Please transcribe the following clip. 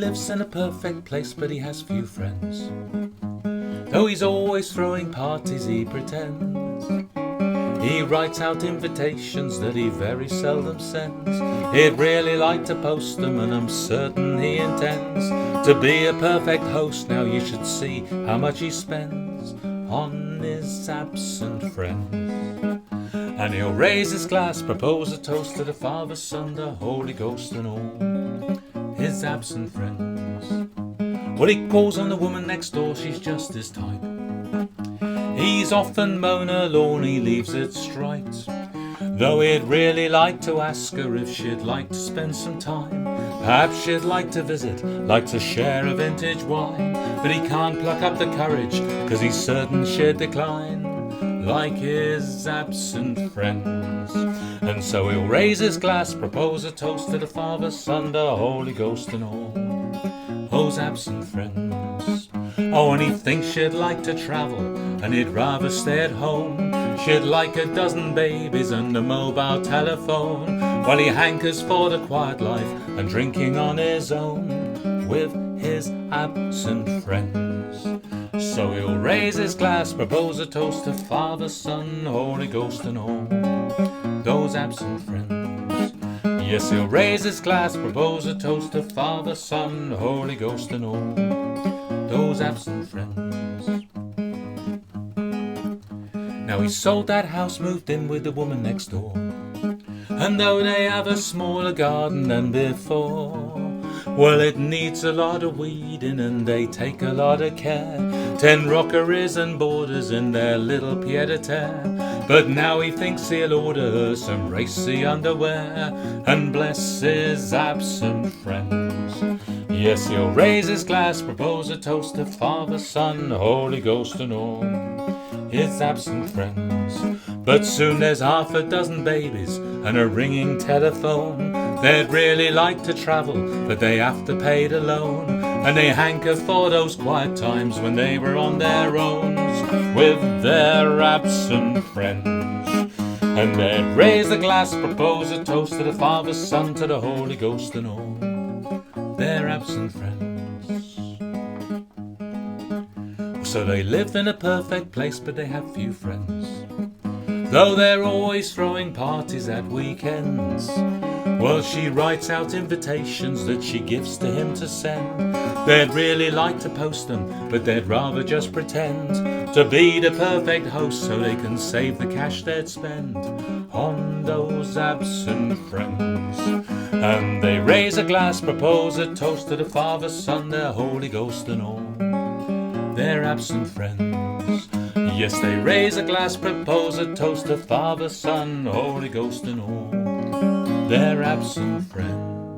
lives in a perfect place, but he has few friends. Though he's always throwing parties, he pretends. He writes out invitations that he very seldom sends. He'd really like to post them, and I'm certain he intends to be a perfect host. Now you should see how much he spends on his absent friends. And he'll raise his glass, propose a toast to the Father, Son, the Holy Ghost, and all his absent friends. Well, he calls on the woman next door, she's just his type. He's often mown her lawn, he leaves it striped. Though he'd really like to ask her if she'd like to spend some time. Perhaps she'd like to visit, like to share a vintage wine. But he can't pluck up the courage, 'cause he's certain she'd decline, like his absent friends. And so he'll raise his glass, propose a toast to the Father, Son, the Holy Ghost, and all those absent friends. Oh, and he thinks she'd like to travel, and he'd rather stay at home. She'd like a dozen babies and a mobile telephone, while he hankers for the quiet life and drinking on his own with his absent friends. So he'll raise his glass, propose a toast to Father, Son, Holy Ghost, and all those absent friends. Yes, he'll raise his glass, propose a toast to Father, Son, Holy Ghost, and all those absent friends. Now he sold that house, moved in with the woman next door, and though they have a smaller garden than before, well, it needs a lot of weeding and they take a lot of care. 10 rockeries and borders in their little pied-à-terre. But now he thinks he'll order her some racy underwear and bless his absent friends. Yes, he'll raise his glass, propose a toast to Father, Son, Holy Ghost, and all his absent friends. But soon there's half a dozen babies and a ringing telephone. They'd really like to travel, but they have to pay the loan. And they hanker for those quiet times when they were on their own with their absent friends. And they'd raise a glass, propose a toast to the Father, Son, to the Holy Ghost, and all their absent friends. So they live in a perfect place, but they have few friends. Though they're always throwing parties at weekends. Well, she writes out invitations that she gives to him to send. They'd really like to post them, but they'd rather just pretend to be the perfect host, so they can save the cash they'd spend on those absent friends. And they raise a glass, propose a toast to the Father, Son, the Holy Ghost, and all their absent friends. Yes, they raise a glass, propose a toast to Father, Son, Holy Ghost, and all their absent friends.